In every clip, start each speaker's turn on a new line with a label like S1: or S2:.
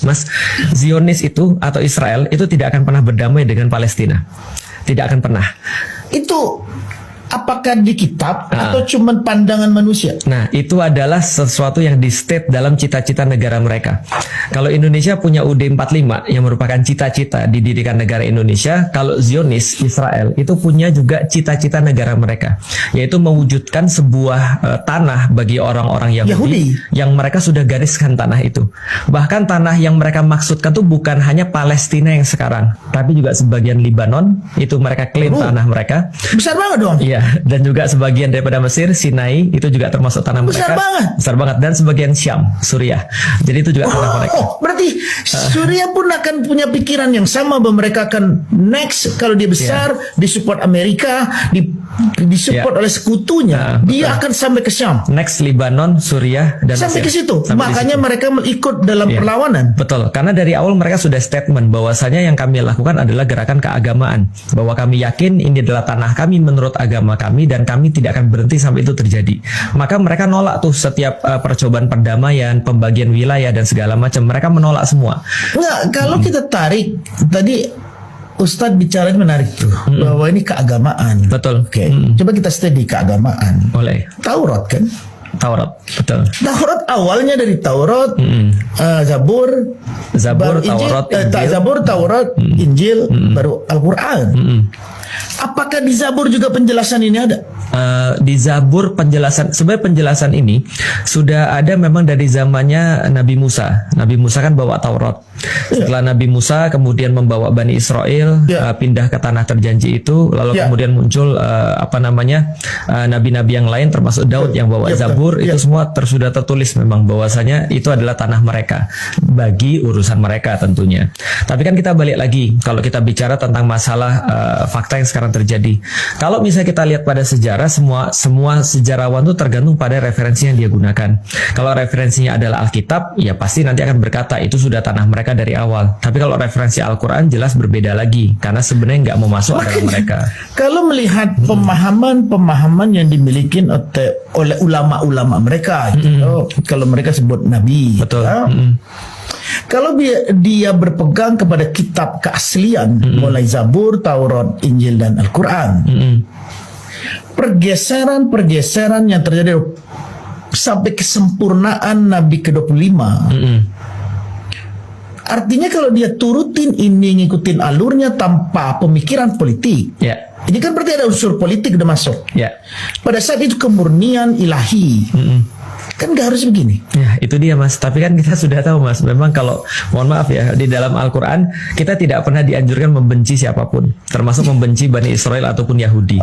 S1: Mas, Zionis itu atau Israel itu tidak akan pernah berdamai dengan Palestina. Tidak akan pernah.
S2: Itu apakah di kitab atau cuman pandangan manusia?
S1: Nah, itu adalah sesuatu yang di state dalam cita-cita negara mereka. Kalau Indonesia punya UD 45 yang merupakan cita-cita didirikan negara Indonesia, kalau Zionis Israel itu punya juga cita-cita negara mereka, yaitu mewujudkan sebuah tanah bagi orang-orang Yahudi yang mereka sudah gariskan tanah itu. Bahkan tanah yang mereka maksudkan tuh bukan hanya Palestina yang sekarang, tapi juga sebagian Libanon, itu mereka klaim tanah mereka.
S2: Besar banget dong.
S1: Iya. Dan juga sebagian daripada Mesir, Sinai itu juga termasuk tanah mereka. Besar banget. Dan sebagian Syam, Suriah. Jadi itu juga tanah mereka.
S2: Oh, berarti Suriah pun akan punya pikiran yang sama bahwa mereka akan next kalau dia besar disupport Amerika, disupport oleh sekutunya, dia akan sampai ke Syam.
S1: Next Libanon, Suriah dan
S2: sampai
S1: Mesir.
S2: ke situ. Makanya mereka ikut dalam perlawanan.
S1: Betul. Karena dari awal mereka sudah statement bahwasanya yang kami lakukan adalah gerakan keagamaan, bahwa kami yakin ini adalah tanah kami menurut agama kami dan kami tidak akan berhenti sampai itu terjadi. Maka mereka nolak tuh setiap percobaan perdamaian, pembagian wilayah dan segala macam. Mereka menolak semua.
S2: Enggak, kalau kita tarik tadi Ustadz bicara menarik tuh bahwa ini keagamaan.
S1: Betul.
S2: Oke. Coba kita stay di keagamaan.
S1: Boleh.
S2: Taurat kan?
S1: Taurat, betul.
S2: Taurat awalnya dari Taurat, Zabur,
S1: Taurat, Injil.
S2: Zabur, Taurat, Injil, baru Al-Quran. Apakah di Zabur juga penjelasan ini ada?
S1: Di Zabur penjelasan, sebenarnya penjelasan ini sudah ada memang dari zamannya Nabi Musa. Nabi Musa kan bawa Taurat. Setelah Nabi Musa kemudian membawa Bani Israel pindah ke tanah terjanji itu, lalu kemudian muncul nabi-nabi yang lain termasuk Daud yang bawa Zabur. Itu semua sudah tertulis memang bahwasanya itu adalah tanah mereka bagi urusan mereka tentunya. Tapi kan kita balik lagi kalau kita bicara tentang masalah fakta yang sekarang terjadi. Kalau misalnya kita lihat pada sejarah, semua sejarawan itu tergantung pada referensi yang dia gunakan. Kalau referensinya adalah Alkitab, ya pasti nanti akan berkata itu sudah tanah mereka dari awal. Tapi kalau referensi Al-Quran jelas berbeda lagi, karena sebenarnya nggak mau masuk adalah mereka. Kalau
S2: melihat pemahaman yang dimiliki oleh ulama-ulama mereka, kalau mereka sebut Nabi,
S1: betul.
S2: Kalau dia berpegang kepada kitab keaslian, mulai Zabur, Taurat, Injil, dan Al-Quran, pergeseran yang terjadi sampai kesempurnaan Nabi ke-25, artinya kalau dia turutin ini, ngikutin alurnya tanpa pemikiran politik, ini kan berarti ada unsur politik udah masuk. Pada saat itu kemurnian ilahi. Kan gak harus begini.
S1: Ya itu dia Mas. Tapi kan kita sudah tahu Mas, memang kalau mohon maaf ya, di dalam Al-Quran kita tidak pernah dianjurkan membenci siapapun, termasuk membenci Bani Israel ataupun Yahudi.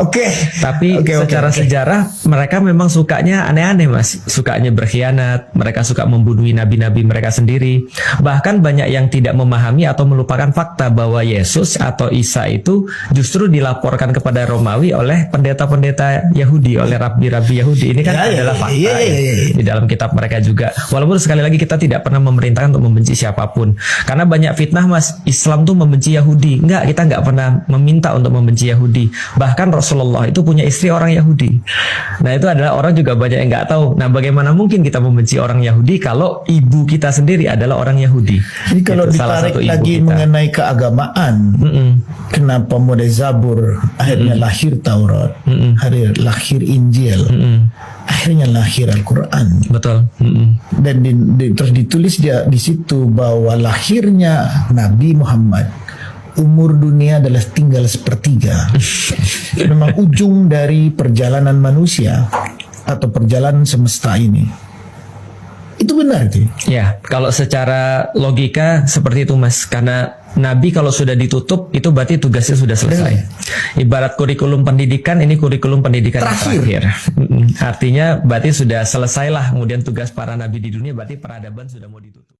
S1: Tapi secara sejarah mereka memang sukanya aneh-aneh Mas. Sukanya berkhianat, mereka suka membunuhi nabi-nabi mereka sendiri. Bahkan banyak yang tidak memahami atau melupakan fakta bahwa Yesus atau Isa itu justru dilaporkan kepada Romawi oleh pendeta-pendeta Yahudi, oleh rabi-rabi Yahudi. Ini kan adalah fakta di dalam kitab mereka juga. Walaupun sekali lagi kita tidak pernah memerintahkan untuk membenci siapapun, karena banyak fitnah Mas, Islam tuh membenci Yahudi. Enggak, kita nggak pernah meminta untuk membenci Yahudi. Bahkan Rasulullah itu punya istri orang Yahudi. Nah itu adalah orang juga banyak yang nggak tahu. Nah bagaimana mungkin kita membenci orang Yahudi kalau ibu kita sendiri adalah orang Yahudi?
S2: Jadi kalau ditarik lagi mengenai keagamaan, kenapa mulai Zabur akhirnya lahir Taurat, lahir Injil, akhirnya lahir Al-Quran.
S1: Betul.
S2: Dan terus ditulis dia di situ bahwa lahirnya Nabi Muhammad, umur dunia adalah tinggal sepertiga. Memang ujung dari perjalanan manusia atau perjalanan semesta ini. Itu benar sih.
S1: Ya, kalau secara logika seperti itu Mas, karena Nabi kalau sudah ditutup itu berarti tugasnya sudah selesai. Ibarat kurikulum pendidikan, ini kurikulum pendidikan terakhir. Artinya berarti sudah selesailah kemudian tugas para nabi di dunia, berarti peradaban sudah mau ditutup.